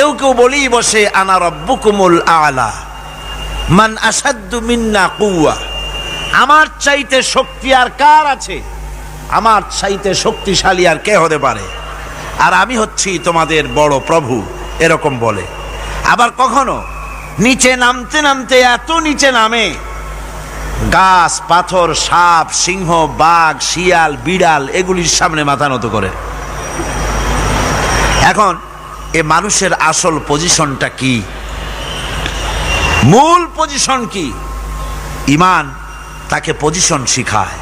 কেউ কেউ বলি বসে আনা রব্বুকুমুল আলা মান আসাদ্দু মিন্না কুওয়া, আমার চাইতে শক্তি আর কার আছে, আমার চাইতে শক্তিশালী আর কে হতে পারে, আর আমি হচ্ছি তোমাদের বড় প্রভু, এরকম বলে। আবার কখনো নিচে নামতে নামতে এত নিচে নামে, গাছ পাথর সাপ সিংহ বাঘ শিয়াল বিড়াল এগুলির সামনে মাথা নত করে। এখন এ মানুষের আসল পজিশনটা কি, মূল পজিশন কি? ঈমান তাকে পজিশন শিখায়।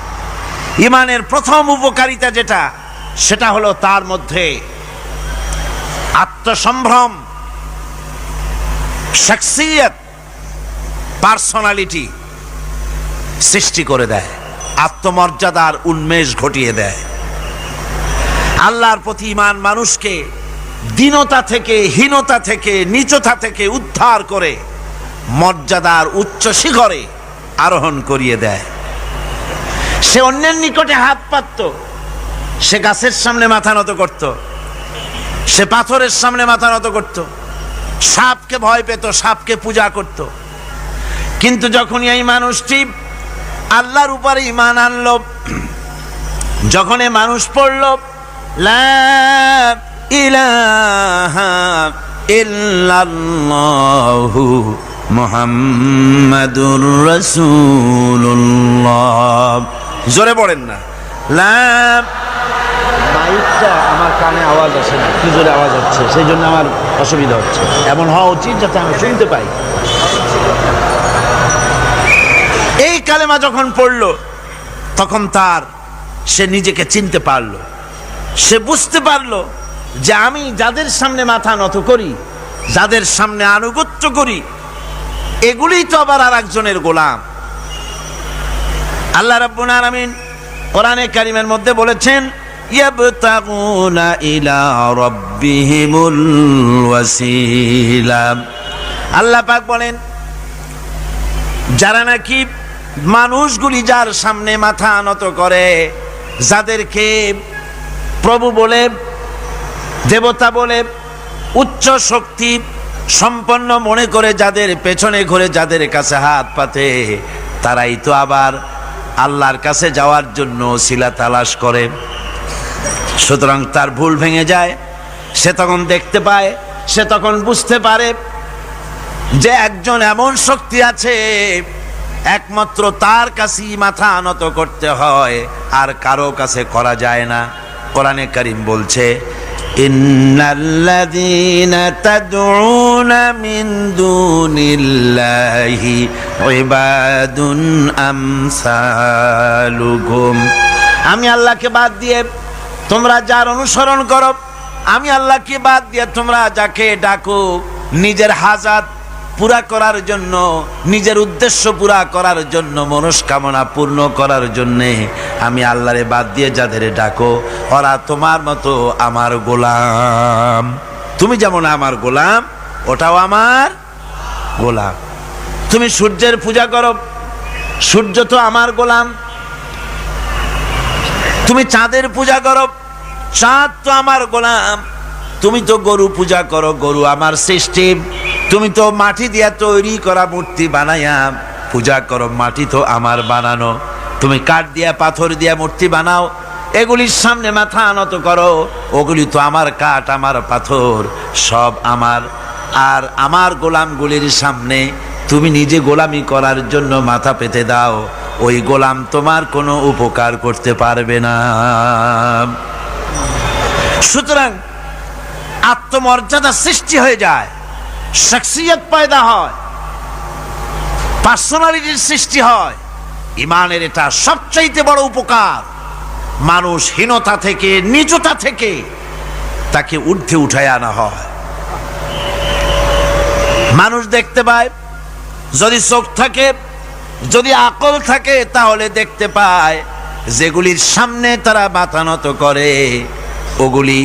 ঈমানের প্রথম উপকারিতা যেটা, সেটা হলো তার মধ্যে আত্মসম্ভ্রম, শখসিয়ত, পার্সোনালিটি সৃষ্টি করে দেয়, আত্মমর্যাদার উন্মেষ ঘটিয়ে দেয়। আল্লাহর প্রতি ঈমান মানুষকে দীনতা থেকে, হীনতা থেকে, নীচতা থেকে উদ্ধার করে মর্যাদার উচ্চ শিখরে আরোহণ করিয়ে দেয়। সে অন্যের নিকটে হাত পাতত, সে গাছের সামনে মাথা নত করত, সে পাথরের সামনে মাথা নত করত, সাপকে ভয় পেত, সাপকে পূজা করত। কিন্তু যখন এই মানুষটি আল্লাহর উপরে ঈমান আনলো, যখন এই মানুষ পড়ল লা ইলাহা ইল্লাল্লাহু মুহাম্মাদুর রাসূলুল্লাহ, জোরে পড়েন না লা। মাইকটা আমার কানে আওয়াজ আসে না, কি জোরে আওয়াজ হচ্ছে, সেই জন্য আমার অসুবিধা হচ্ছে। এমন হওয়া উচিত যাতে আমি শুনতে পাই। এই কালেমা যখন পড়লো, তখন সে নিজেকে চিনতে পারলো, সে বুঝতে পারলো যে আমি যাদের সামনে মাথা নত করি, যাদের সামনে আনুগত্য করি, এগুলি তো আবার আর একজনের গোলাম। আল্লাহ রাব্বুল আলামিন কোরআনে কারীমের মধ্যে বলেছেন ইয়াবতাগুনা ইলা রাব্বিহিমুল ওয়াসিলা। আল্লাহ পাক বলেন, যারা নাকি মানুষগুলি যার সামনে মাথা নত করে, যাদেরকে প্রভু বলে, দেবতা বলে, উচ্চ শক্তি সম্পন্ন মনে করে, যাদের পেছনে ঘুরে, যাদের কাছে হাত পাতে, তারাই তো আবার আল্লাহর কাছে যাওয়ার জন্য ওসিলা তালাশ করে। সুতরাং তার ভুল ভেঙে যায়। সে তখন দেখতে পায়, সে তখন বুঝতে পারে যে একজন এমন শক্তি আছে, একমাত্র তার কাছেই মাথা নত করতে হয়, আর কারো কাছে করা যায় না। কোরআনে কারীম বলছে ইন্নাল্লাযীনা তাদউনা মিন দুনিল্লাহি ইবাদুন আমসালুকুম। আমি আল্লাহকে বাদ দিয়ে তোমরা যার অনুসরণ করো, আমি আল্লাহকে বাদ দিয়ে তোমরা যাকে ডাকো, নিজের হাজাত পুরা করার জন্য, নিজের উদ্দেশ্য পুরা করার জন্য, মনস্কামনা পূর্ণ করার জন্যে আমি আল্লাহরে বাদ দিয়ে যাদের ডাকো, ওরা তোমার মতো আমার গোলাম। তুমি যেমন আমার গোলাম, ওটাও আমার গোলাম। তুমি সূর্যের পূজা করো, সূর্য তো আমার গোলাম। তুমি চাঁদের পূজা করো, চাঁদ তো আমার গোলাম। তুমি তো গরু পূজা করো, গরু আমার সৃষ্টি। তুমি তো মাটি দিয়া তৈরি করা মূর্তি বানাইয়া পূজা করো, মাটি তো আমার বানানো। তুমি কাঠ দিয়া পাথর দিয়া মূর্তি বানাও, এগুলির সামনে মাথা নত করো, ওগুলি তো আমার কাঠ আমার পাথর সব আমার। আর আমার গোলামগুলির সামনে তুমি নিজে গোলামি করার জন্য মাথা পেতে দাও, ওই গোলাম তোমার কোনো উপকার করতে পারবে না। সুতরাং আত্মমর্যাদা সৃষ্টি হয়ে যায়, শখসিয়ত পয়দা হয়, পার্সোনালিটির সৃষ্টি হয়। ঈমানের এটা সবচাইতে বড় উপকার। মানুষ হীনতা থেকে, নীচতা থেকে তাকে ঊর্ধ্বে উঠায় আনা হয়। মানুষ দেখতে পায়, যদি চোখ থাকে, যদি আকল থাকে, তাহলে দেখতে পায় যেগুলির সামনে তারা মাথা নত করে, ওগুলি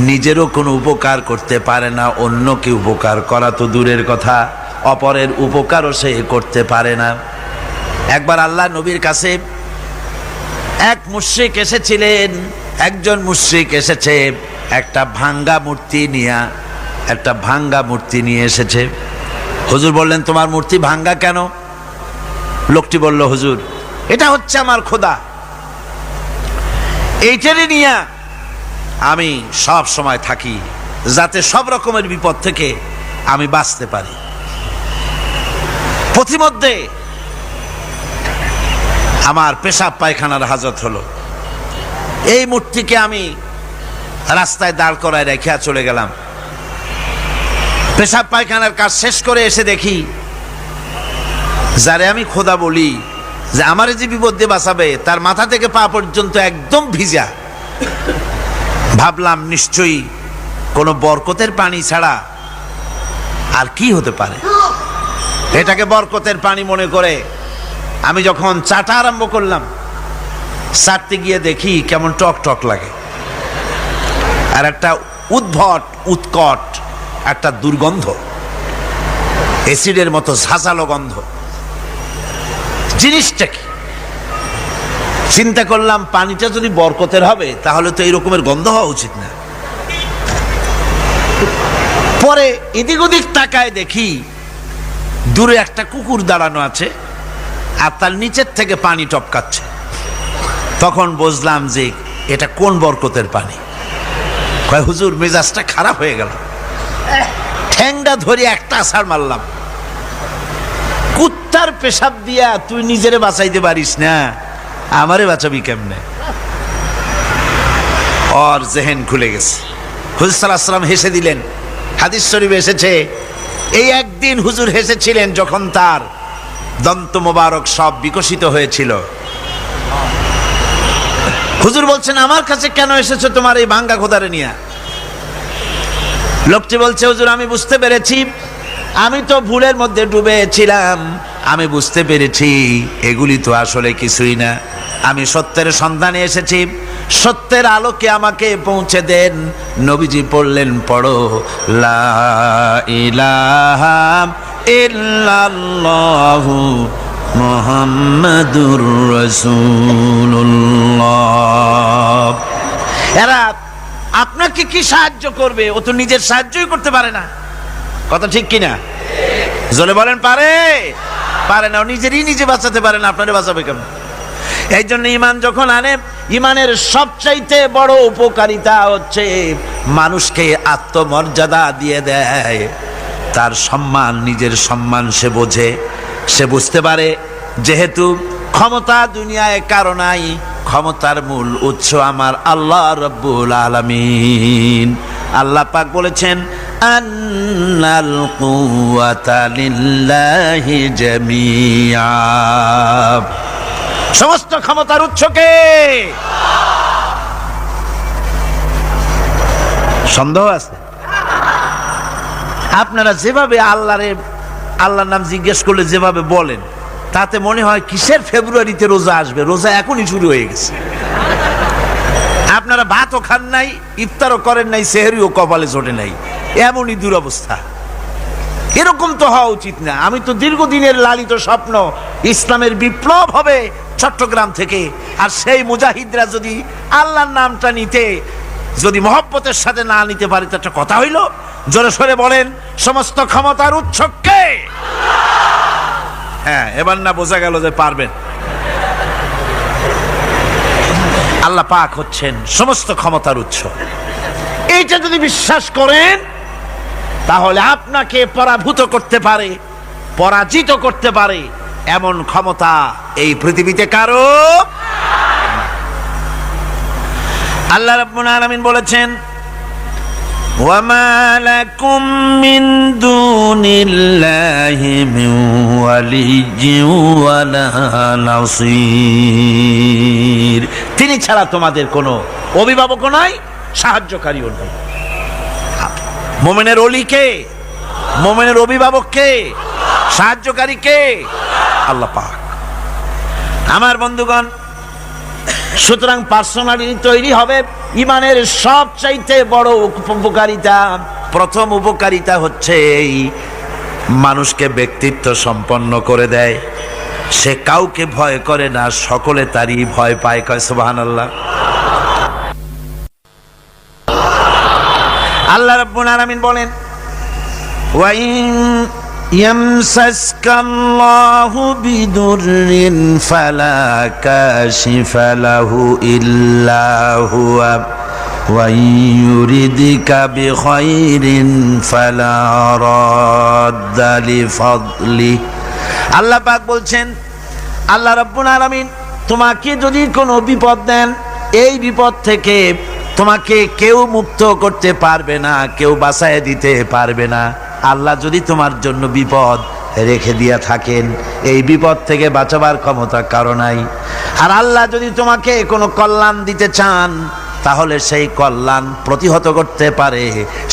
নিজেরও কোনো উপকার করতে পারে না, অন্যকে উপকার করা তো দূরের কথা, অপরের উপকারও সে করতে পারে না। একবার আল্লাহ নবীর কাছে এক মুশরিক এসেছিলেন। একজন মুশরিক এসেছে একটা ভাঙ্গা মূর্তি নিয়া, একটা ভাঙ্গা মূর্তি নিয়ে এসেছে। হুজুর বললেন, তোমার মূর্তি ভাঙ্গা কেন? লোকটি বলল, হুজুর এটা হচ্ছে আমার খোদা, এইটারে নিয়ে আমি সব সময় থাকি যাতে সব রকমের বিপদ থেকে আমি বাঁচতে পারি। প্রতিমধ্যে আমার পেশাব পায়খানার হাজত হলো, এই মূর্তিকে আমি রাস্তায় দাঁড় করায় রেখে চলে গেলাম। পেশাব পায়খানার কাজ শেষ করে এসে দেখি যারে আমি খোদা বলি, যে আমারে যে বিপদ দিয়ে বাঁচাবে, তার মাথা থেকে পা পর্যন্ত একদম ভিজা। ভাবলাম নিশ্চয়ই কোনো বরকতের পানি ছাড়া আর কি হতে পারে। এটাকে বরকতের পানি মনে করে আমি যখন চাটা আরম্ভ করলাম, চাটতে গিয়ে দেখি কেমন টক টক লাগে, আর একটা উদ্ভট উৎকট একটা দুর্গন্ধ, অ্যাসিডের মতো ঝাঁঝালো গন্ধ। জিনিসটা কি? চিন্তা করলাম, পানিটা যদি বরকতের হবে তাহলে তো এই রকমের গন্ধ হওয়া উচিত না। পরে এদিক ওদিক তাকায় দেখি দূরে একটা কুকুর দাঁড়ানো আছে, আর তার নিচের থেকে পানি টপকাচ্ছে। তখন বুঝলাম যে এটা কোন বরকতের পানি। কয়, হুজুর মেজাজটা খারাপ হয়ে গেল, ঠ্যাংটা ধরে একটা আছাড় মারলাম। কুত্তার পেশাব দিয়া তুই নিজেরে বাঁচাইতে পারিস না, আমারে বাঁচাবি কেমনে? ওর জেহেন খুলে গেছে। হুজুর সাল্লাল্লাহু আলাইহি ওয়াসাল্লাম হেসে দিলেন। হাদিস শরীফে এসেছে, এই একদিন হুজুর হেসেছিলেন যখন তার দন্ত মোবারক সব বিকশিত হয়েছিল। হুজুর বলছেন, আমার কাছে কেন এসেছো তোমার এই ভাঙ্গা খোদারে নিয়ে? লোকটি বলছে, হুজুর আমি বুঝতে পেরেছি, আমি তো ভুলের মধ্যে ডুবেছিলাম, আমি বুঝতে পেরেছি এগুলি তো আসলে কিছুই না, আমি সত্যের সন্ধানে এসেছি, সত্যের আলোকে আমাকে পৌঁছে দেন। নবীজি পড়লেন, পড়ো লা ইলাহা ইল্লাল্লাহু মুহাম্মাদুর রাসূলুল্লাহ। এরা আপনাকে কি সাহায্য করবে? ও তো নিজের সাহায্যই করতে পারে না। কথা ঠিক কিনা? জোরে বলেন, পারে? পারে না। ও নিজেরই নিজে বাঁচাতে পারে না, আপনারে বাঁচাবে কেমন? এই জন্য ইমান যখন আনে, ইমানের সবচাইতে বড় উপকারিতা হচ্ছে মানুষকে আত্মমর্যাদা দিয়ে দেয়। তার সম্মান, নিজের সম্মান সে বোঝে, সে বুঝতে পারে যেহেতু ক্ষমতা দুনিয়ায় কারো নাই, ক্ষমতার মূল উৎস আমার আল্লাহ রাব্বুল আলামিন। আল্লাহ পাক বলেছেন, আন্নাল কুওয়াতা লিল্লাহি জামিআ। সমস্ত ক্ষমতার উৎস কে? সন্দেহ আছে? আপনারা যেভাবে আল্লাহর নাম জিজ্ঞেস করলে যেভাবে বলেন, তাতে মনে হয় কিসের ফেব্রুয়ারিতে রোজা আসবে? রোজা এখনই শুরু হয়ে গেছে। আপনারা ভাতও খান নাই, ইফতারও করেন নাই, সেহরিও কপালে জোটে নাই, এমনই দুরবস্থা। এরকম তো হওয়া উচিত না। আমি তো দীর্ঘদিনের লালিত স্বপ্ন ইসলামের বিপ্লব হবে চট্টগ্রাম থেকে, আর সেই মুজাহিদরা যদি আল্লাহর নামটা নিতে, যদি মহব্বতের সাথে না নিতে পারে, তো একটা কথা হইল। জোরে সরে বলেন, সমস্ত ক্ষমতার উৎস কে? হ্যাঁ, এবার না বোঝা গেল যে পারবেন। আল্লাহ পাক হচ্ছেন সমস্ত ক্ষমতার উৎস। এইটা যদি বিশ্বাস করেন, তাহলে আপনাকে পরাভূত করতে পারে, পরাজিত করতে পারে এমন ক্ষমতা এই পৃথিবীতে কারো। আল্লাহ রাব্বুল আলামিন বলেছেন, ওয়ামা লাকুম মিন দুনিল্লাহি মিন ওয়ালিয়্যিন ওয়ালা নাসীর। তিনি ছাড়া তোমাদের কোনো অভিভাবকও নাই, সাহায্যকারীও নাই। মুমিনের ওলি কে? মুমিনের অভিভাবক কে? সাহায্যকারী কে? আল্লাহ পাক। আমার বন্ধুগণ, সুতরাং পার্সোনালিটি তৈরি হবে। ইমানের সবচাইতে বড় উপকারিতা, প্রথম উপকারিতা হচ্ছে এই মানুষকে ব্যক্তিত্ব সম্পন্ন করে দেয়। সে কাউকে ভয় করে না, সকলে তারই ভয় পায়। কয় সুবহানাল্লাহ। আল্লাহ রাব্বুল আলামিন বলেন, ওয়াইন ইয়ামসাসকাল্লাহু বিদুররিন ফালা কাশিফা লাহু ইল্লা হুয়া ওয়া ইউরিদিকা বিখাইরিন ফালা রাদ্দা লিফাদলি। আল্লাহ পাক বলছেন, আল্লাহ রাব্বুল আলামিন তোমাকে যদি কোনো বিপদ দেন, এই বিপদ থেকে তোমাকে কেউ মুক্ত করতে পারবে না, কেউ বাঁচায় দিতে পারবে না। আল্লাহ যদি তোমার জন্য বিপদ রেখে দিয়া থাকেন, এই বিপদ থেকে বাঁচাবার ক্ষমতা কারো নাই। আর আল্লাহ যদি তোমাকে কোনো কল্যাণ দিতে চান, তাহলে সেই কল্যাণ প্রতিহত করতে পারে,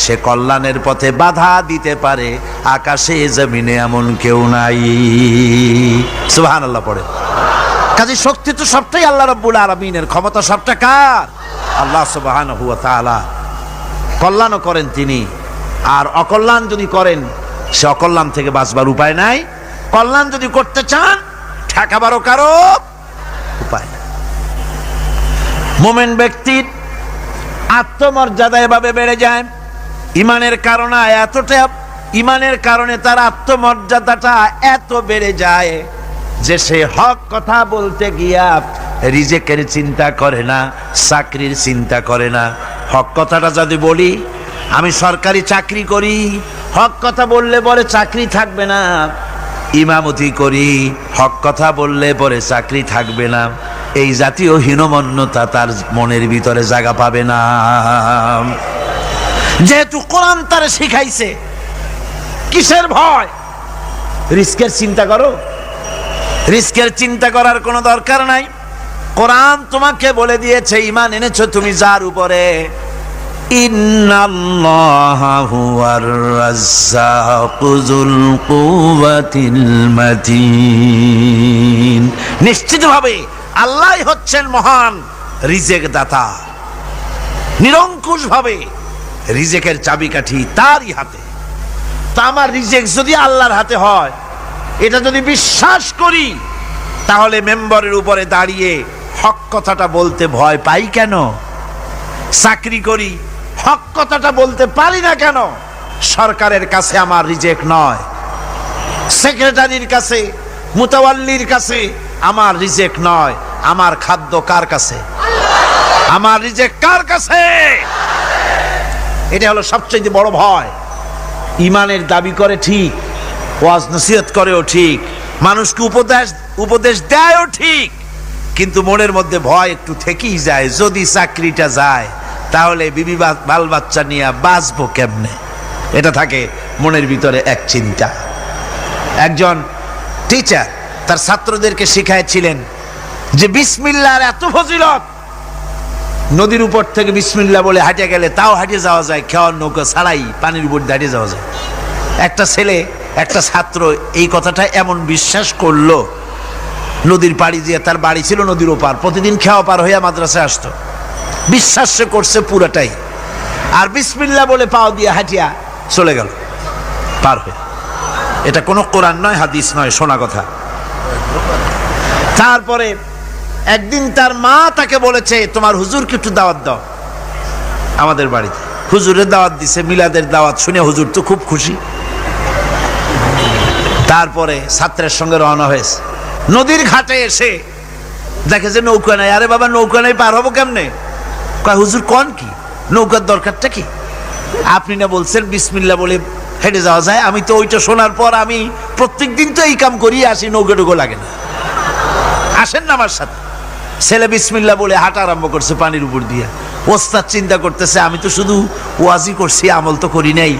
সে কল্যাণের পথে বাধা দিতে পারে। আকাশে জমিনে এমন কেউ নাই। সুবহানাল্লাহ পড়ে। কাজে শক্তি তো সবটাই আল্লাহ রাব্বুল আলামিনের, ক্ষমতা সবটা কার? আল্লাহ সুবহানাহু ওয়া তাআলা। কল্যাণও করেন তিনি, আর অকল্যাণ যদি করেন, সে অকল্যাণ থেকে বাঁচবার উপায় নাই। কল্যাণ যদি করতে চান, ঠেকাবারও কারো উপায় নাই। মুমিন ব্যক্তির আত্মমর্যাদা এভাবে বেড়ে যায় ইমানের কারণে। এতটা ইমানের কারণে তার আত্মমর্যাদাটা এত বেড়ে যায় যে সে হক কথা বলতে গিয়া রিজেকের চিন্তা করে না, চাকরির চিন্তা করে না। হক কথাটা যদি বলি, আমি সরকারি চাকরি করি, হক কথা বললে পরে চাকরি থাকবে না। ইমামতি করি, হক কথা বললে পরে চাকরি থাকবে না। এই জাতীয় হীনমন্যতা তার মনের ভিতরে জায়গা পাবে না, যেহেতু কোরআন তারে শিখাইছে। কিসের ভয়? রিস্কের চিন্তা করো। রিস্কের চিন্তা করার কোনো দরকার নাই। কোরআন তোমাকে বলে দিয়েছে, ঈমান এনেছো তুমি যার উপরে, ইন্নাল্লাহা হুয়ার রাজ্জাকু যুল কুওয়াতিল মাতিন। নিশ্চিতভাবে আল্লাহই হচ্ছেন মহান রিজেক দাতা। নিরঙ্কুশভাবে রিজেকের চাবিকাঠি তারই হাতে। তা আমার রিজেক যদি আল্লাহর হাতে হয়, এটা যদি বিশ্বাস করি, তাহলে মেম্বরের উপরে দাঁড়িয়ে হক কথাটা বলতে ভয় পাই কেন? চাকরি করি, হক কথাটা বলতে পারি না কেন? সরকারের কাছে আমার রিজেক নয়, সেক্রেটারির কাছে, মুতাওয়াল্লির কাছে আমার রিজেক নয়। আমার খাদ্য কার কাছে? আমার রিজেক কার কাছে? এটা হলো সবচেয়ে বড় ভয়। ইমানের দাবি করে ঠিক, ওয়াজ নসিহত করেও ঠিক, মানুষকে উপদেশ দেয়ও ঠিক, কিন্তু মনের মধ্যে ভয় একটু থেকেই যায়। যদি চাকরিটা যায়, তাহলে বিবি বাল বাচ্চা নিয়ে বাঁচবো কেমনে? এটা থাকে মনের ভিতরে এক চিন্তা। একজন টিচার তার ছাত্রদেরকে শিখাইছিলেন যে বিসমিল্লাহর এত ফজিলত, নদীর উপর থেকে বিসমিল্লাহ বলে হাঁটে গেলে তাও হাঁটে যাওয়া যায়, খেওয়ার নৌকা ছাড়াই পানির উপর দাঁড়িয়ে যাওয়া যায়। একটা ছেলে, একটা ছাত্র এই কথাটা এমন বিশ্বাস করলো, নদীর পাড়ি দিয়ে, তার বাড়ি ছিল নদীর ওপার, প্রতিদিন খেওয়া পার হইয়া মাদ্রাসায় আসতো। বিশ্বাস সে করছে পুরাটাই, আর বিসমিল্লাহ বলে পাও দিয়ে হাঁটিয়া চলে গেল পার হয়ে। এটা কোনো কোরআন নয়, হাদিস নয়, শোনা কথা। তারপরে একদিন তার মা তাকে বলেছে, তোমার হুজুরকে একটু দাওয়াত দাও আমাদের বাড়িতে। হুজুরের দাওয়াত দিছে, মিলাদের দাওয়াত শুনে হুজুর তো খুব খুশি। তারপরে ছাত্রের সঙ্গে রওনা হয়েছে। নদীর ঘাটে এসে দেখে যে নৌকা নাই। আরে বাবা, নৌকা নাই, পার হবো কেমনে? কয় হুজুর কোন কি, নৌকার দরকারটা কি? আপনি না বলছেন বিসমিল্লাহ বলে হেঁটে যাওয়া যায়। আমি তো ওইটা শোনার পর আমি প্রত্যেক দিন তো এই কাম করি আসি, নৌকা টুকো লাগে না। আসেন না আমার সাথে। ছেলে বিসমিল্লাহ বলে হাঁটা আরম্ভ করছে পানির উপর দিয়ে। ওস্তাদ চিন্তা করতেছে, আমি তো শুধু ওয়াজি করছি, আমল তো করি নাই,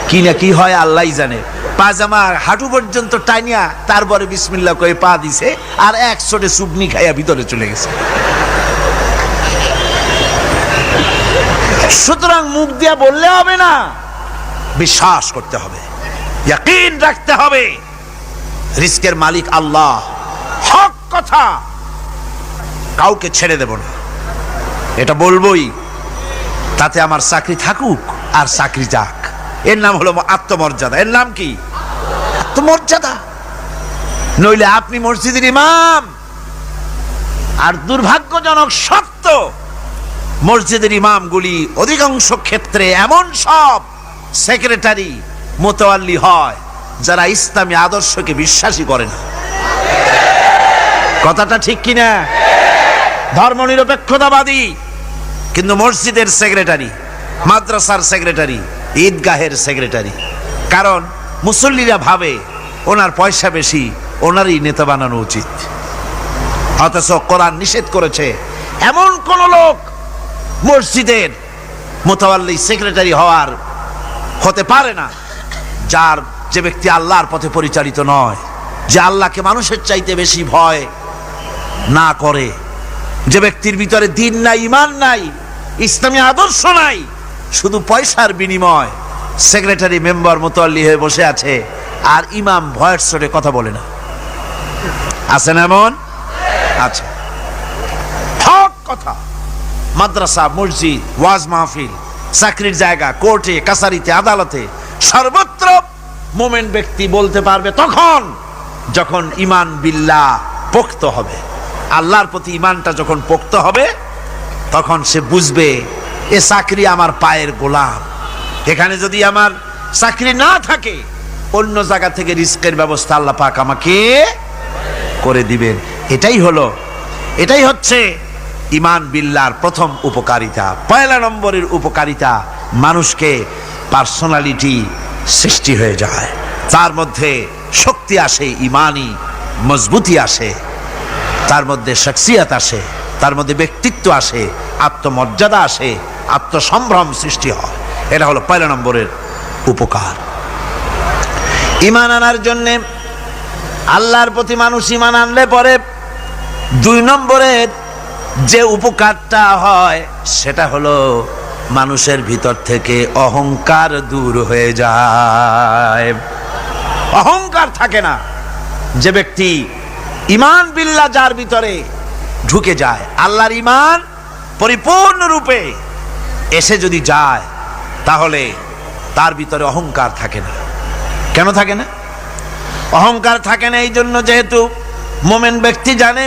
কি না কি হয় আল্লাহই জানে। পাজামা হাঁটু পর্যন্ত টাইনিয়া তারপরে বিসমিল্লাহ কয়ে পা দিছে, আর এক ছোটে চুবনি খাইয়া ভিতরে চলে গেছে। সুতরাং মুখ দিয়া বললে হবে না, বিশ্বাস করতে হবে, ইয়াকিন রাখতে হবে রিস্কের মালিক আল্লাহ। হক কথা কাউকে ছেড়ে দেব না, এটা বলবোই, তাতে আমার চাকরি থাকুক আর চাকরি যাক। এর নাম হলো আত্মমর্যাদা। এর নাম কি? আত্মমর্যাদা। নইলে আপনি মসজিদের ইমাম, আর দুর্ভাগ্যজনক সত্য, মসজিদের ইমামগুলি অধিকাংশ ক্ষেত্রে এমন সব সেক্রেটারি, মুতাওয়াল্লি হয় যারা ইসলামী আদর্শকে বিশ্বাসই করে না। কথাটা ঠিক কিনা? ধর্মনিরপেক্ষতাবাদী কিন্তু মসজিদের সেক্রেটারি, মাদ্রাসার সেক্রেটারি, ঈদগাহের সেক্রেটারি। কারণ মুসল্লিরা ভাবে ওনার পয়সা বেশি, ওনারই নেতা বানানো উচিত। অথচ কোরআন নিষেধ করেছে এমন কোন লোক মসজিদের মুতাওয়াল্লি সেক্রেটারি হতে পারে না যে ব্যক্তি আল্লাহর পথে পরিচালিত নয়, যে আল্লাহকে মানুষের চাইতে বেশি ভয় না করে, যে ব্যক্তির ভিতরে দ্বীন নাই, ঈমান নাই, ইসলামী আদর্শ নাই, শুধু পয়সার বিনিময় সেক্রেটারি মেম্বার মুতাওয়াল্লি হয়ে বসে আছে আর ইমাম ভয়ের চোটে কথা বলে না। আছেন এমন? আছে। হক কথা। মাদ্রাসা, মসজিদ, ওয়াজ মাহফিল, চাকরির জায়গা, কোর্টে, কাছারিতে, আদালতে, সর্বত্র মোমেন ব্যক্তি বলতে পারবে তখন যখন ঈমান বিল্লাহ পোক্ত হবে। আল্লাহর প্রতি ঈমানটা যখন পোক্ত হবে তখন সে বুঝবে এ চাকরি আমার পায়ের গোলাম। এখানে যদি আমার চাকরি না থাকে অন্য জায়গা থেকে রিস্কের ব্যবস্থা আল্লাহ পাক আমাকে করে দিবেন। এটাই হচ্ছে ঈমান বিল্লাহর প্রথম উপকারিতা। পয়লা নম্বরের উপকারিতা, মানুষকে পার্সোনালিটি সৃষ্টি হয়ে যায়, তার মধ্যে শক্তি আসে, ঈমানি মজবুতি আসে, তার মধ্যে শখসিয়ত আসে, তার মধ্যে ব্যক্তিত্ব আসে, আত্মমর্যাদা আসে, আত্মসম্ভ্রম সৃষ্টি হয়। এটা হলো পয়লা নম্বরের উপকার। ঈমান আনার জন্যে আল্লাহর প্রতি মানুষ ঈমান আনলে পরে 2 নম্বরের যে উপকারটা হয় সেটা হলো মানুষের ভিতর থেকে অহংকার দূর হয়ে যায়। অহংকার থাকে না। যে ব্যক্তি ঈমান বিল্লাহ যার ভিতরে ঢুকে যায়, আল্লাহর ঈমান পরিপূর্ণরূপে এসে যদি যায় তাহলে তার ভিতরে অহংকার থাকে না। কেন থাকে না? অহংকার থাকে না এই জন্য, যেহেতু মোমেন ব্যক্তি জানে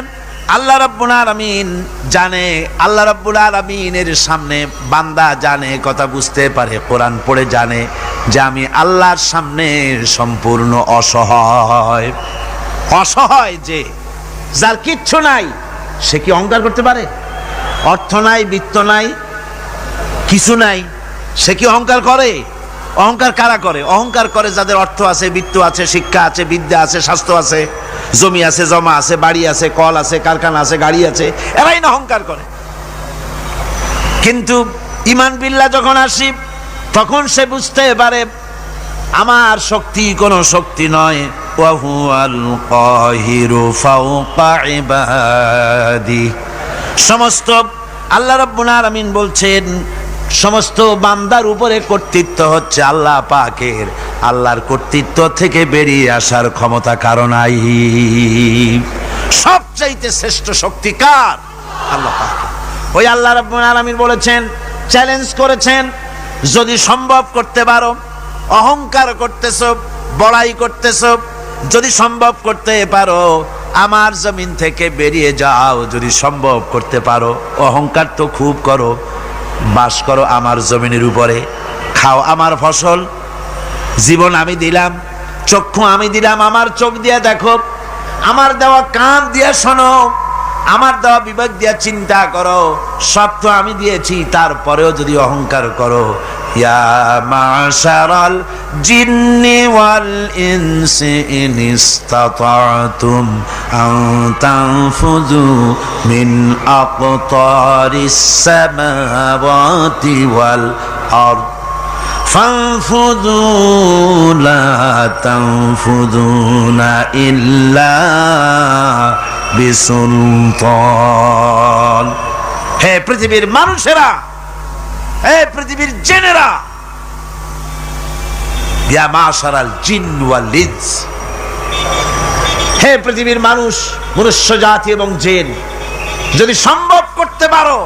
আল্লাহ রাব্বুল আলামিন জানে, আল্লাহ রাব্বুল আলামিনের সামনে বান্দা জানে, কথা বুঝতে পারে, কোরআন পড়ে জানে যে আমি আল্লাহর সামনে সম্পূর্ণ অসহায়। অসহায় যে যার কিচ্ছু নাই সে কি অহংকার করতে পারে? অর্থ নাই, বিত্ত নাই, কিছু নাই, সে কি অহংকার করে? অহংকার কারা করে? অহংকার করে যাদের অর্থ আছে, বিত্ত আছে, শিক্ষা আছে, বিদ্যা আছে, স্বাস্থ্য আছে, জমি আছে, জমা আছে, বাড়ি আছে, কল আছে, কারখানা আছে, গাড়ি আছে, এরাই না অহংকার করে। কিন্তু ঈমান বিল্লাহ যখন আসি তখন সে বুঝতে পারে আমার শক্তি কোনো শক্তি নয়, ওয়া হুয়াল কাহিরু ফাওকা ইবাদি। সমস্ত আল্লাহ রাব্বুল আলামিন বলছেন সমস্ত বান্দার উপরে কর্তৃত্ব হচ্ছে আল্লাহ পাকের। আল্লাহর কর্তৃত্ব থেকে বেরিয়ে আসার ক্ষমতা কারো নাই। সবচাইতে শ্রেষ্ঠ শক্তি কার? আল্লাহ পাকের। ওই আল্লাহ রাব্বুল আলামিন বলেছেন, চ্যালেঞ্জ করেছেন, যদি সম্ভব করতে পারো, অহংকার করতেছো, বড়াই করতেছো, যদি সম্ভব করতে পারো আমার জমিন থেকে বেরিয়ে যাও। যদি সম্ভব করতে পারো, অহংকার তো খুব করো, বাস করো আমার জমিনের উপরে, খাও আমার ফসল, জীবন আমি দিলাম, চক্ষু আমি দিলাম, আমার চোখ দিয়ে দেখো, আমার দেওয়া কান দিয়ে শোনো, আমার দেওয়া বিবেক দিয়ে চিন্তা করো, সব তো আমি দিয়েছি, তারপরেও যদি অহংকার করো। ইয়া মাশারাল জিন্নি ওয়াল ইনসি ইন ইসতাতাতুম আন তানফুযু মিন আকতারিস সামাওয়াতি ওয়াল আরদ ফানফুযু লা তানফুযুনা ইল্লা বিসুলতান। হে পৃথিবীর মানুষেরা, হে পৃথিবীর জেনেরা, ইয়া মাশারাল জিন ওয়াল ইনস, হে পৃথিবীর মানুষ, মনুষ্য জাতি এবং জিন, যদি সম্ভব করতে পারো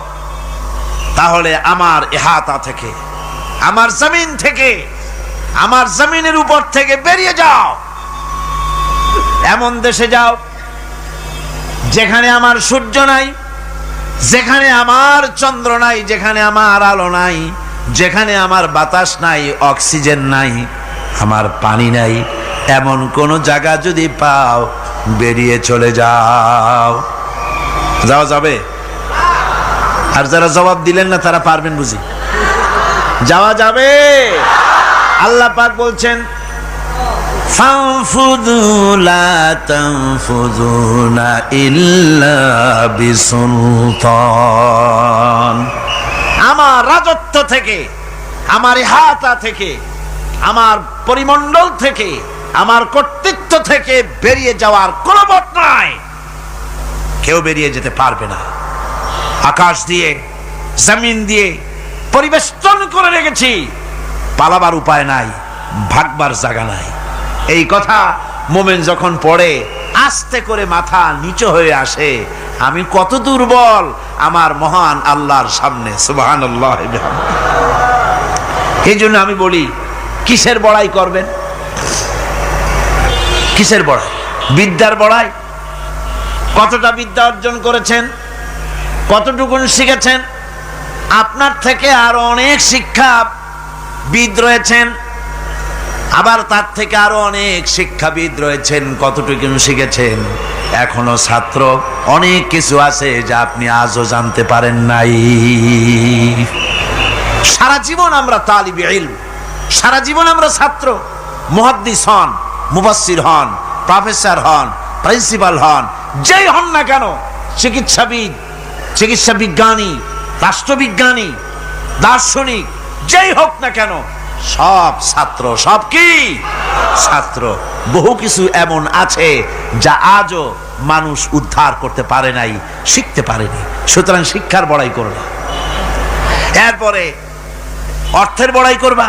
তাহলে আমার ইহাতা থেকে, আমার জমিন থেকে, আমার জমিনের উপর থেকে বেরিয়ে যাও। এমন দেশে যাও যেখানে আমার সূর্য নাই, যেখানে আমার চন্দ্র নাই, যেখানে আমার আলো নাই, যেখানে আমার বাতাস নাই, অক্সিজেন নাই, আমার পানি নাই, এমন কোন জায়গা যদি পাও বেরিয়ে চলে যাও। যাওয়া যাবে? আর যারা জবাব দিলেন না তারা পারবেন বুঝি? যাওয়া যাবে? আল্লাহ পাক বলছেন ফানফুযু লা তানফুযুনা ইল্লা বিসুলতান। আমার রাজত্ব থেকে, আমার ইহাতা থেকে, আমার পরিমণ্ডল থেকে, আমার কর্তৃত্ব থেকে বেরিয়ে যাওয়ার কোনো পথ নাই। কেউ বেরিয়ে যেতে পারবে না। আকাশ দিয়ে জমিন দিয়ে পরিবেষ্টন করে রেখেছি, পালাবার উপায় নাই, ভাগবার জায়গা নাই। এই কথা মোমেন যখন পড়ে আস্তে করে মাথা নিচু হয়ে আসে, আমি কত দুর্বল আমার মহান আল্লাহর সামনে। সুবহানাল্লাহ। এই জন্য আমি বলি, কিসের বড়াই করবেন? কিসের বড়াই? বিদ্যার বড়াই। কতটা বিদ্যা অর্জন করেছেন? কতটুকুন শিখেছেন? আপনার থেকে আরো অনেক শিক্ষাবিদ রয়েছেন, আবার তার থেকে আরো অনেক শিক্ষাবিদ রয়েছেন। কতটুকুন শিখেছেন? এখনো ছাত্র অনেক কিছু আছে যা আপনি আজও জানতে পারেন নাই। সারা জীবন আমরা তালিবে ইলম, সারা জীবন আমরা ছাত্র। মুহাদ্দিস হন, মুফাসসির হন, প্রফেসর হন, প্রিন্সিপাল হন, যেই হন না কেন, চিকিৎসাবিদ, চিকিৎসা বিজ্ঞানী, রাষ্ট্রবিজ্ঞানী, দার্শনিক, যেই হোক না কেন, সব ছাত্র। সব কি? ছাত্র। বহু কিছু এমন আছে যা আজও মানুষ উদ্ধার করতে পারে নাই, শিখতে পারেনি। সুতরাং শিক্ষার বড়াই করো না। এরপরে অর্থের বড়াই করবা।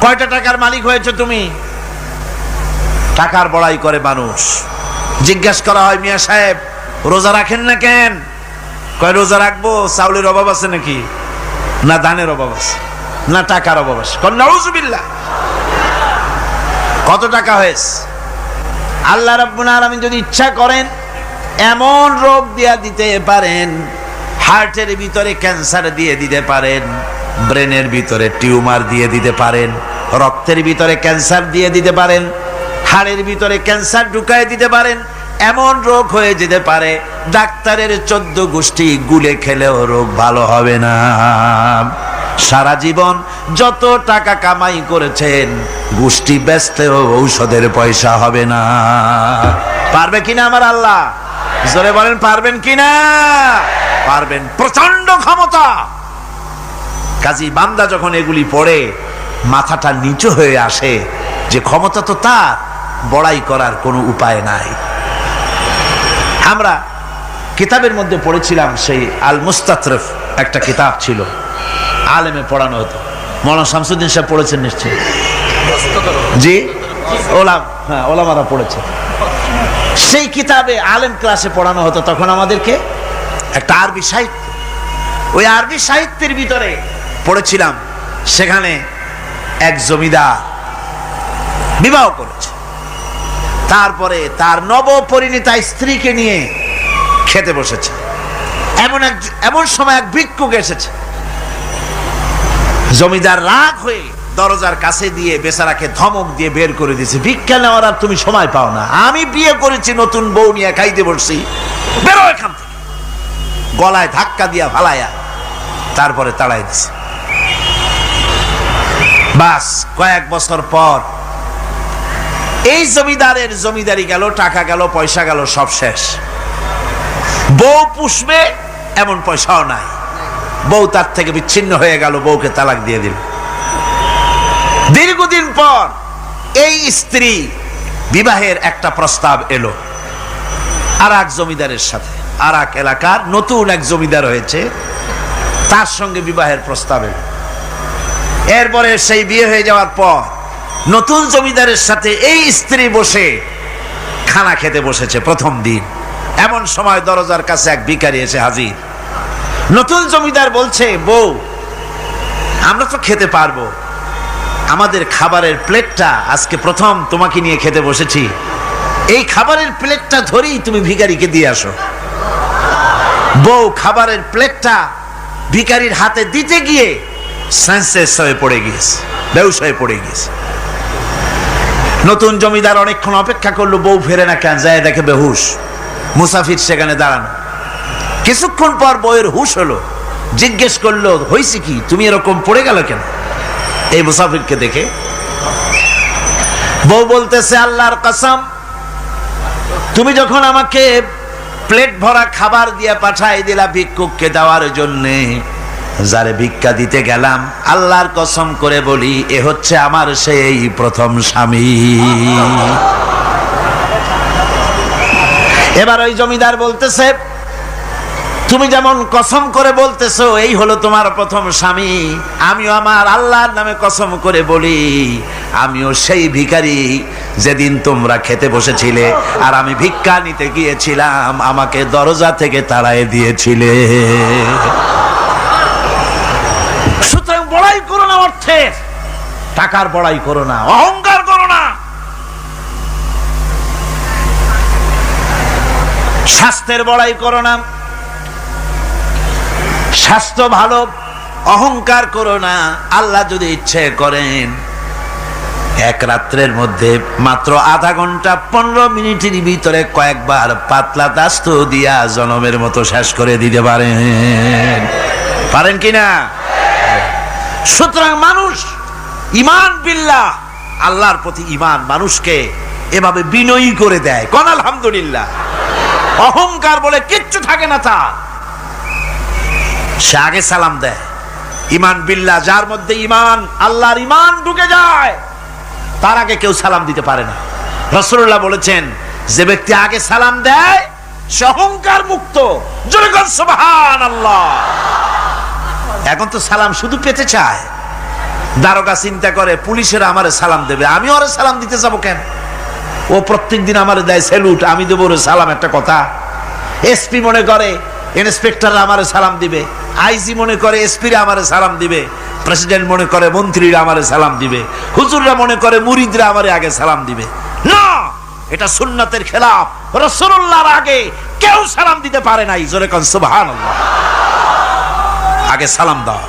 কয়টা টাকার মালিক হয়েছে তুমি? টাকার বড়াই করে মানুষ। জিজ্ঞাসা করা হয়, মিয়া সাহেব রোজা রাখেন না কেন? কয় রোজা রাখবো, চাউলের অভাব আছে নাকি? না ধানের অভাব আছে, না টাকার অভাব আছে। নাউজুবিল্লাহ। কত টাকা হয়েছে? আল্লাহ রাব্বুল আলামিন যদি ইচ্ছা করেন এমন রোগ দিয়া দিতে পারেন, হার্টের ভিতরে ক্যান্সার দিয়ে দিতে পারেন, ব্রেনের ভিতরে টিউমার দিয়ে দিতে পারেন, রক্তের ভিতরে ক্যান্সার দিয়ে দিতে পারেন, হাড়ের ভিতরে ক্যান্সার ঢুকায় দিতে পারেন। এমন রোগ হয়ে যেতে পারে ডাক্তারের 14 গোষ্ঠী গুলে খেলেও রোগ ভালো হবে না। সারা জীবন যত টাকা কামাই করেছেন, গোষ্ঠী বেচতেও ঔষধের পয়সা হবে না। পারবে কিনা আমার আল্লাহ? জোরে বলেন, পারবেন কিনা? পারবেন। প্রচন্ড ক্ষমতা। কাজী বান্দা যখন এগুলি পড়ে মাথাটা নিচু হয়ে আসে যে ক্ষমতা তো তার, বড়াই করার কোনো উপায় নাই। আমরা কিতাবের মধ্যে পড়েছিলাম, সেই আল মুস্তাতরফ একটা কিতাব ছিল, আলেমে পড়ানো হতো। মৌলানা শামসুদ্দিন সাহেব পড়েছেন নিশ্চয়ই? জি, ওলামারা পড়েছে। সেই কিতাবে আলেম ক্লাসে পড়ানো হতো তখন আমাদেরকে একটা আরবি সাহিত্য। ওই আরবি সাহিত্যের ভিতরে পড়েছিলাম, সেখানে এক জমিদার বিবাহ করেছে, তারপরে তার নবপরিণীতা স্ত্রীকে নিয়ে খেতে বসেছে। এমন সময় এক ভিক্ষুক এসেছে। জমিদার রাগ হয়ে দরজার কাছে দিয়ে বেচারাকে ধমক দিয়ে বের করে দিয়েছে, ভিক্ষা নেওয়ার আর তুমি সময় পাও না, আমি বিয়ে করেছি, নতুন বউ নিয়ে খাইতে বসছি, বেরো এখান থেকে। গলায় ধাক্কা দিয়া ফালাইয়া তারপরে তাড়াই দিছে। বাস কয়েক বছর পর এই জমিদারের জমিদারি গেল, টাকা গেল, পয়সা গেল, সব শেষ। বউ পুষবে এমন পয়সাও নাই। বউ তার থেকে বিচ্ছিন্ন হয়ে গেল, বউকে তালাক দিয়ে দিল। দীর্ঘদিন পর এই স্ত্রী বিবাহের একটা প্রস্তাব এলো আর এক জমিদারের সাথে, আর এক এলাকার নতুন এক জমিদার হয়েছে, তার সঙ্গে বিবাহের প্রস্তাব এলো। এরপরে সেই বিয়ে হয়ে যাওয়ার পর নতুন জমিদারের সাথে এই স্ত্রী বসে খানা খেতে বসেছে প্রথম দিন। এমন সময় দরজার কাছে এক ভিখারি এসে হাজির। নতুন জমিদার বলছে, বউ আমরা তো খেতে পারবো, আমাদের খাবারের প্লেটটা আজকে প্রথম তোমাকে নিয়ে খেতে বসেছি, এই খাবারের প্লেটটা ধরেই তুমি ভিখারিকে দিয়ে আসো। বউ খাবারের প্লেটটা ভিখারির হাতে দিতে গিয়ে সেন্সলেস হয়ে পড়ে গিয়েছে, বেহুশ হয়ে পড়ে গিয়েছে। নতুন জমিদার অনেকক্ষণ অপেক্ষা করলো, বউ ফেরে না কেন, যায় দেখে বেহুশ, মুসাফির সেখানে দাঁড়ানো। কিছুক্ষণ পর বউয়ের হুশ হলো, জিজ্ঞেস করলো হয়েছে কি, তুমি এরকম পড়ে গেল কেন এই মুসাফিরকে দেখে? বউ বলতেছে, আল্লাহর কসম, তুমি যখন আমাকে প্লেট ভরা খাবার দিয়ে পাঠাই দিলা ভিক্ষুককে দেওয়ার জন্যে, যারে ভিক্ষা দিতে গেলাম, আল্লাহর কসম করে বলি এ হচ্ছে আমার সেই প্রথম স্বামী। এবার ওই জমিদার বলতেছে, তুমি যেমন কসম করে বলতেছো এই হলো তোমার প্রথম স্বামী, আমিও আমার আল্লাহর নামে কসম করে বলি আমিও সেই ভিখারি যেদিন তোমরা খেতে বসেছিলে আর আমি ভিক্ষা নিতে গিয়েছিলাম, আমাকে দরজা থেকে তাড়ায় দিয়েছিলে। সুতরাং বড়াই করো না অর্থের, টাকার বড়াই করো না, অহংকার করো না। স্বাস্থ্যের বড়াই করো না, স্বাস্থ্য ভালো, অহংকার করো না। আল্লাহ যদি ইচ্ছে করেন এক রাত্রের মধ্যে মাত্র আধা ঘন্টা 15 মিনিটের ভিতরে কয়েকবার পাতলা দাস্ত দিয়া জনমের মতো শেষ করে দিতে পারেন, পারেন কিনা? সুতরাং মানুষ ঈমান বিল্লাহ, আল্লাহর প্রতি ঈমান মানুষকে এভাবে বিনয়ী করে দেয়। কোন আলহামদুলিল্লাহ। অহংকার বলে কিচ্ছু থাকে না তার, সে আগে সালাম দেয়। ঈমান বিল্লাহ, যার মধ্যে ঈমান, আল্লাহর ঈমান ঢুকে যায়, তার আগে কেউ সালাম দিতে পারে না। রাসূলুল্লাহ বলেছেন, যে ব্যক্তি আগে সালাম দেয় সে অহংকার মুক্ত। জোরে বল সুবহানাল্লাহ। এখন তো সালাম শুধু পেতে চায়। দারোগা চিন্তা করে পুলিশেরা আমারে সালাম দেবে, আমি ওরে সালাম দিতে যাব কেন? ও প্রত্যেকদিন আমারে দেয় স্যালুট, আমি দেবো ওরে সালাম, একটা কথা। এসপি মনে করে ইন্সপেক্টররা আমারে সালাম দিবে, আইজি মনে করে এসপিরা আমারে সালাম দিবে, প্রেসিডেন্ট মনে করে মন্ত্রীরা আমারে সালাম দিবে, হুজুররা মনে করে মুরিদরা আমারে আগে সালাম দিবে। না, এটা সুন্নাতের খেলাফ। রাসূলুল্লাহর আগে কেউ সালাম দিতে পারে নাই। জোরে কোন সুবহানাল্লাহ। আগে সালাম দাও।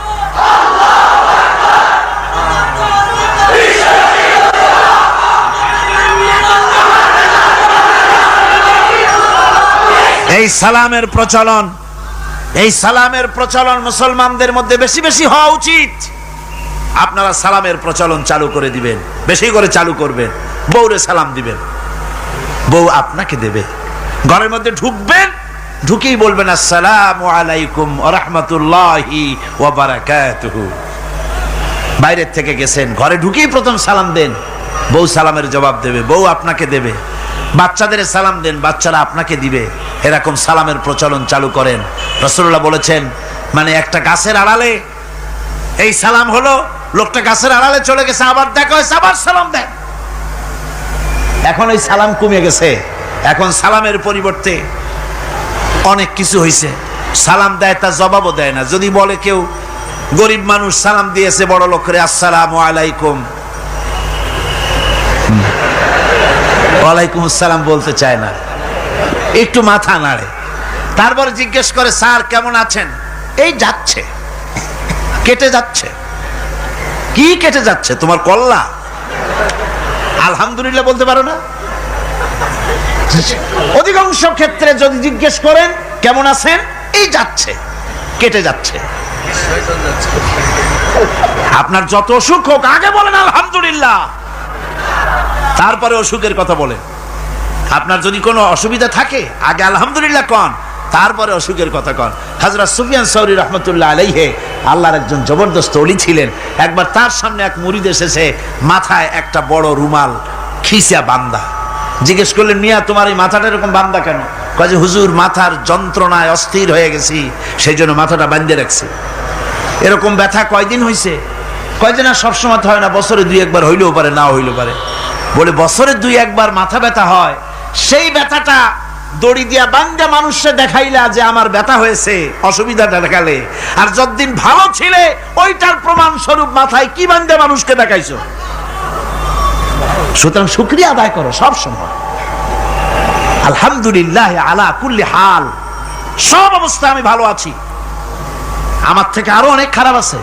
এই সালামের প্রচলন, এই সালামের প্রচলন মুসলমানদের মধ্যে বেশি বেশি হওয়া উচিত। আপনারা সালামের প্রচলন চালু করে দিবেন, বেশি করে চালু করবেন। বউরে সালাম দিবেন, বউ আপনাকে দেবে। ঘরের মধ্যে ঢুকবেন, ঢুকেই বলবেন আসসালামু আলাইকুম ওয়া রাহমাতুল্লাহি ওয়া বারাকাতুহু। বাইরের থেকে গেছেন, ঘরে ঢুকেই প্রথম সালাম দেন, বউ সালামের জবাব দেবে, বউ আপনাকে দেবে। বাচ্চাদের সালাম দেন, বাচ্চারা আপনাকে দিবে। এরকম সালামের প্রচলন চালু করেন। রাসূলুল্লাহ বলেছেন, মানে একটা গাছের আড়ালে এই সালাম হলো, লোকটা গাছের আড়ালে চলে গেছে, আবার দেখা হয়েছে, আবার সালাম দেন। এখন এই সালাম কমে গেছে, এখন সালামের পরিবর্তে অনেক কিছু হয়েছে। সালাম দেয়, তার জবাবও দেয় না। যদি বলে কেউ গরিব মানুষ সালাম দিয়েছে বড় লোকের, আসসালামু আলাইকুম, ওয়ালাইকুম আসসালাম বলতে চায় না, একটু মাথা নাড়ে। তারপর জিজ্ঞেস করে, স্যার কেমন আছেন? এই যাচ্ছে, কেটে যাচ্ছে। কি কেটে যাচ্ছে? তোমার কল্লা? আলহামদুলিল্লাহ বলতে পারো না? অধিকাংশ ক্ষেত্রে যদি জিজ্ঞেস করেন কেমন আছেন, এই যাচ্ছে, কেটে যাচ্ছে। আপনার যত অসুখ হোক আগে বলেন আলহামদুলিল্লাহ, তারপরে অসুখের কথা বলেন। আপনার যদি কোনো অসুবিধা থাকে আগে আলহামদুলিল্লাহ কন, তারপরে অসুখের কথা কন। হযরত সুফিয়ান সাউরি রাহমাতুল্লাহ আলাইহি আল্লাহর একজন জবরদস্ত ওলি ছিলেন। একবার তার সামনে এক মুরিদ এসেছে, মাথায় একটা বড় রুমাল খিসা বান্দা। জিজ্ঞেস করলেন, মিয়া তোমার এই মাথাটা এরকম বান্দা কেন? কয় যে হুজুর, মাথার যন্ত্রণায় অস্থির হয়ে গেছি, সেই জন্য মাথাটা বাঁধে রাখছি। এরকম ব্যথা কয়দিন হয়েছে? কয়দিন? আর সবসময় হয় না, বছরে 2-1 হইলেও পারে, না হইলেও পারে। বলে বছরে 2-1 ব্যথা ব্যথা হয়, সেই ব্যথাটা দড়ি দিয়া বান্ধা মানুষে দেখাইলা যে আমার ব্যথা হয়েছে, অসুবিধাটা দেখালে, আর যতদিন ভালো ছিলে ওইটার প্রমাণ স্বরূপ মাথায় কি বান্ধা মানুষকে দেখাইছো। সুতরাং শুকরিয়া আদায় করো সব সময়, আলহামদুলিল্লাহ আলা কুল্লি হাল। সব অবস্থায় আমি ভালো আছি, আমার থেকে আরো অনেক খারাপ আছে।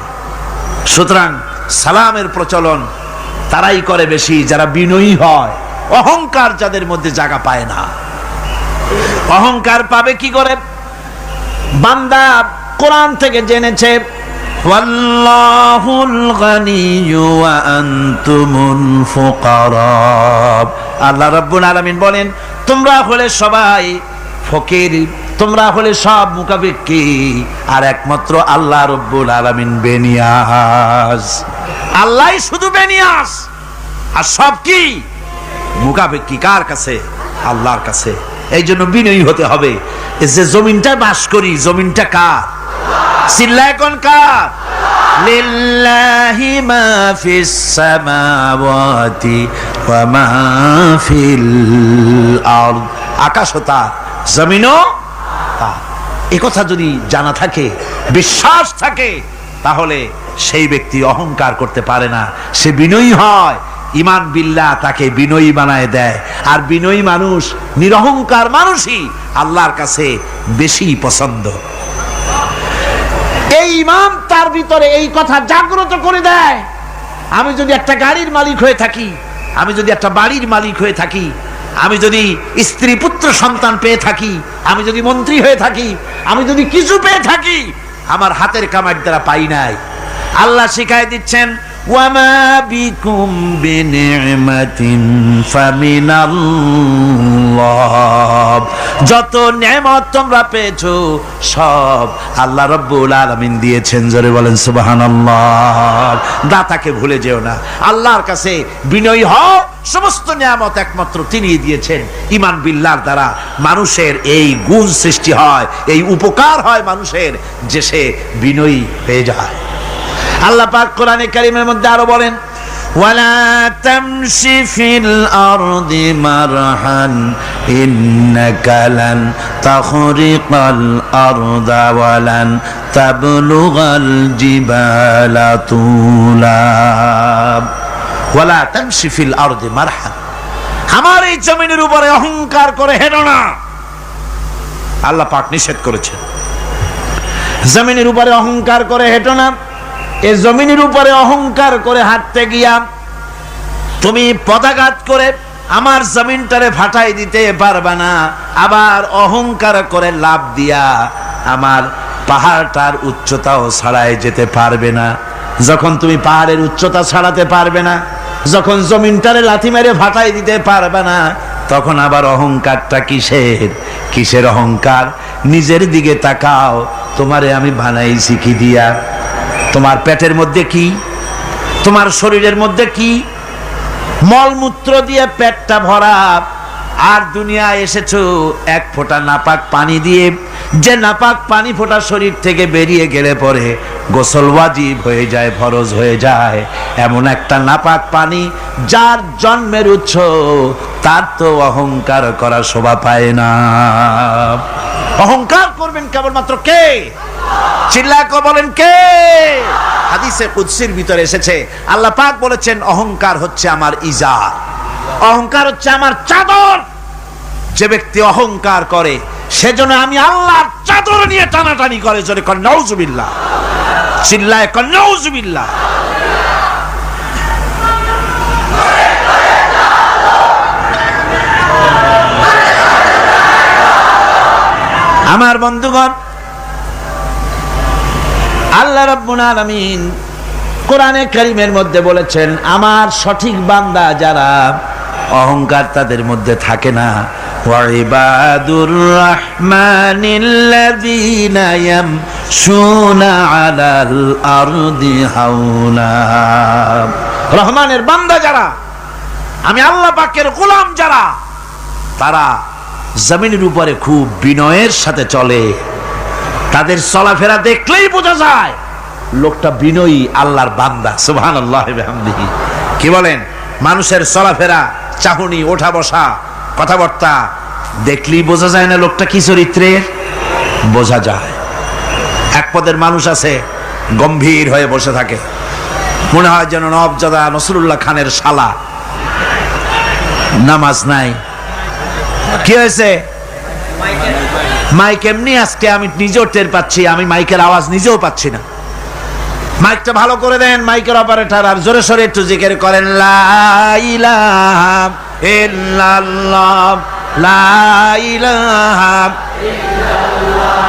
সুতরাং সালামের প্রচলন তারাই করে বেশি যারা বিনয়ী হয়। অহংকার যাদের মধ্যে জায়গা পায় না। অহংকার পাবে কি করে? বান্দা কোরআন থেকে জেনেছে ওয়াল্লাহুল গানিয়্যু ওয়া আনতুমুল ফুকারা। আল্লাহ রাব্বুল আলামিন বলেন, তোমরা হলে সবাই ফকির, তোমরা হলে সব মুকাফিকি, আর একমাত্র আল্লাহ রাব্বুল আলামিন বেনিয়াজ। আল্লাহই শুধু বেনিয়াজ, আর সব কি মুকাফিকি কার কাছে? আল্লাহর কাছে। এই জন্য বিনয়ী হতে হবে। এই যে জমিনটা বাস করি, জমিনটা কার? চিল্লায় কোন কার? লিল্লাহি মা ফিস সামাওয়াতি ওয়া মা ফিল আরদ। আকাশও তার, জমিনও তার। এই কথা যদি জানা থাকে, বিশ্বাস থাকে, তাহলে সেই ব্যক্তি অহংকার করতে পারে না, সে বিনয়ী হয়। ইমান বিল্লাহ তাকে বিনয়ী বানায় দেয়। আর বিনয়ী মানুষ, নিরহংকার মানুষই আল্লাহর কাছে বেশি পছন্দ। এই ইমান তার ভিতরে এই কথা জাগ্রত করে দেয়। আমি যদি একটা গাড়ির মালিক হয়ে থাকি, আমি যদি একটা বাড়ির মালিক হয়ে থাকি, আমি যদি স্ত্রী পুত্র সন্তান পেয়ে থাকি, আমি যদি মন্ত্রী হয়ে থাকি, আমি যদি কিছু পেয়ে থাকি, আমার হাতের কামাই দ্বারা পাই নাই। আল্লাহ শিখাই দিচ্ছেন ওয়ামা বিকুম বিনি'মাতিন ফামিনাল্লাহ। যত নেয়ামত তোমরা পেয়েছো সব আল্লাহ রাব্বুল আলামিন দিয়েছেন। জোরে বলেন সুবহানাল্লাহ। দাতাকে ভুলে যেও না, আল্লাহর কাছে বিনয়ী হও। সমস্ত নিয়ামত একমাত্র তিনিই দিয়েছেন। ঈমান বিল্লাহর দ্বারা মানুষের এই গুণ সৃষ্টি হয়, এই উপকার হয় মানুষের, যে সে বিনয়ী হয়ে যায়। আল্লাহ পাক কোরআনে কারীমের মধ্যে আরো বলেন ওয়ালা তামশি ফিল আরদি মারহান ইন্নাকা লান তাখরিকাল আরদা ওয়ালান তাবলুগাল জিবালা তুলা। ওয়ালা তামশি ফিল আরদি মারহান, আমার এই জমিনের উপরে অহংকার করে হেঁটো না। আল্লাহ পাক নিষেধ করেছেন, জমিনের উপরে অহংকার করে হেঁটো না। এই জমিনের উপরে অহংকার করে হাঁটতে গিয়া তুমি পদাঘাত করে আমার জমিনটারে ফাটাই দিতে পারবা না। আবার অহংকার করে লাভ দিয়া আমার পাহাড়টার উচ্চতাও ছাড়াই যেতে পারবে না। যখন তুমি পাহাড়ের উচ্চতা ছাড়াতে পারবে না, যখন জমিনটারে লাথি মেরে ফাটাই দিতে পারবে না, তখন আবার অহংকারটা কিসের? কিসের অহংকার? নিজের দিকে তাকাও, তোমারে আমি বানাইছি কি দিয়া? তোমার পেটের মধ্যে কি? তোমার শরীরের মধ্যে কি? মলমূত্র দিয়ে পেটটা ভরা, আর দুনিয়ায় এসেছো এক ফোঁটা নাপাক পানি দিয়ে। যে নাপাক পানি ফোঁটা শরীর থেকে বেরিয়ে গেলে পরে গোসল ওয়াজিব হয়ে যায়, ফরজ হয়ে যায়। এমন একটা নাপাক পানি, যার জন্মের উৎস, তার তো অহংকার করা শোভা পায় না। অহংকার করবেন কেবলমাত্র কে? চিল্লায় বলেন কে? হাদিসে কুদসির ভিতরে এসেছে, আল্লাহ পাক বলেছেন অহংকার হচ্ছে আমার ইজার, অহংকার হচ্ছে আমার চাদর। যে ব্যক্তি অহংকার করে সেজন্য আমি আল্লাহর চাদর নিয়ে টানাটানি করে। জোরে কর নাউজুবিল্লাহ। চিল্লায় কর নাউজুবিল্লাহ। আমার বন্ধুগণ, আল্লাহ রাব্বুল আলামিন কোরআনে কারীমের মধ্যে বলেছেন, আমার সঠিক বান্দা যারা, অহংকার তাদের মধ্যে থাকে না। ওয়া ইবাদুর রাহমানিল্লাযীনা ইয়ামশুনা আলাল আরদি হাওনা। রহমানের বান্দা যারা, আমি আল্লাহ পাকের গোলাম যারা, তারা জমিনের উপরে খুব বিনয়ের সাথে চলে। তাদের চলাফেরা দেখলেই বোঝা যায় লোকটা বিনয়ী, আল্লাহর বান্দা। সুবহানাল্লাহি ওয়া বিহামদিহি। কি বলেন? মানুষের চলাফেরা, চাহনি, ওঠা বসা, কথাবার্তা দেখলেই বোঝা যায় না লোকটা কি চরিত্রের? বোঝা যায়। এক পদের মানুষ আছে, গম্ভীর হয়ে বসে থাকে, মনে হয় যেন নবজাদা নসরুল্লাহ খানের শালা। নামাজ নাই। কি হয়েছে? মাইক এমনি আজকে আমি নিজেও টের পাচ্ছি, আমি মাইকের আওয়াজ নিজেও পাচ্ছি না। মাইকটা ভালো করে দেন মাইকের অপারেটর, আর জোরে সোরে একটু জিকির করেন লা ইলাহা ইল্লাল্লাহ, লা ইলাহা ইল্লাল্লাহ,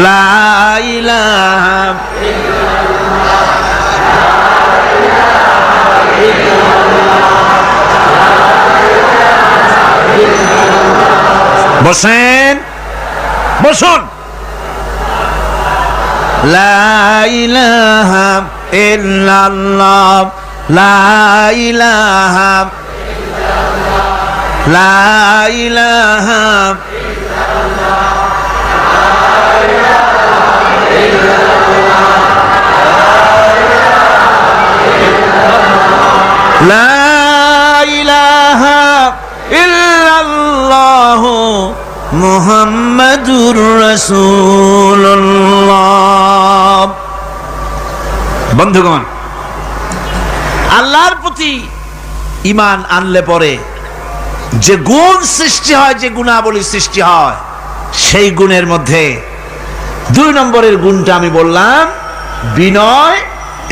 লা ইলাহা ইল্লাল্লাহ। বসেন, বসুন। লা ইলাহা ইল্লাল্লাহ, লা ইলাহা ইল্লাল্লাহ, লা ইলাহা ইল্লাল্লাহ, লা ইলাহা ইল্লাল্লাহ মুহাম্মাদুর রাসূলুল্লাহ। বন্ধুগণ, আল্লাহর প্রতি ঈমান আনলে পরে যে গুণ সৃষ্টি হয়, যে গুণাবলী সৃষ্টি হয়, সেই গুণের মধ্যে 2 নম্বরের গুণটা আমি বললাম, বিনয়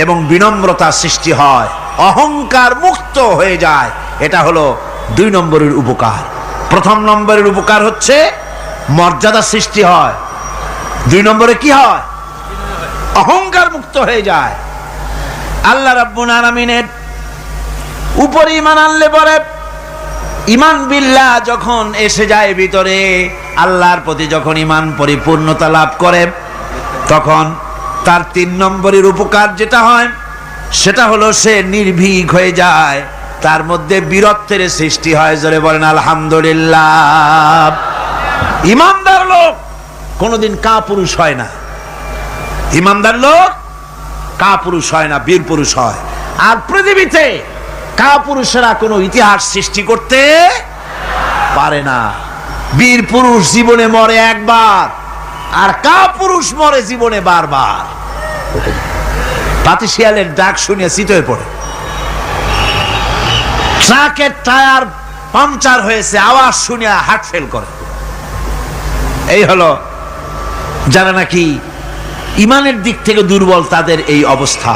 এবং বিনম্রতা সৃষ্টি হয়, অহংকার মুক্ত হয়ে যায়। এটা হলো 2 নম্বরের উপকার। 1 নম্বরের উপকার হচ্ছে মর্যাদা সৃষ্টি হয়। 2 নম্বরে কি হয়? অহংকার মুক্ত হয়ে যায়। আল্লাহ রাব্বুল আলামিনের উপরে ঈমান আনলে পরে, ঈমান বিল্লাহ যখন এসে যায় ভিতরে, আল্লাহর প্রতি যখন ঈমান পরিপূর্ণতা লাভ করে, তখন তার 3 নম্বরের উপকার যেটা হয় সেটা হলো সে নির্ভীক হয়ে যায়, তার মধ্যে বীরত্বের সৃষ্টি হয়। জোরে বলেন আলহামদুলিল্লাহ। ঈমানদার লোক কোনোদিন কাপুরুষ হয় না। ঈমানদার লোক কাপুরুষ হয় না, বীর পুরুষ হয়। আর পৃথিবীতে কাপুরুষেরা কোনো ইতিহাস সৃষ্টি করতে পারে না। বীর পুরুষ জীবনে মরে একবার, আর কাপুরুষ মরে জীবনে বারবার। পাতিশিয়ালের ডাক শুনে চিত হয়ে পড়ে। ট্রাকের টায়ার পাংচার হয়েছে, আওয়াজ শুনে হার্ট ফেল করে। এই হলো যারা নাকি ঈমানের দিক থেকে দুর্বল, তাদের এই অবস্থা।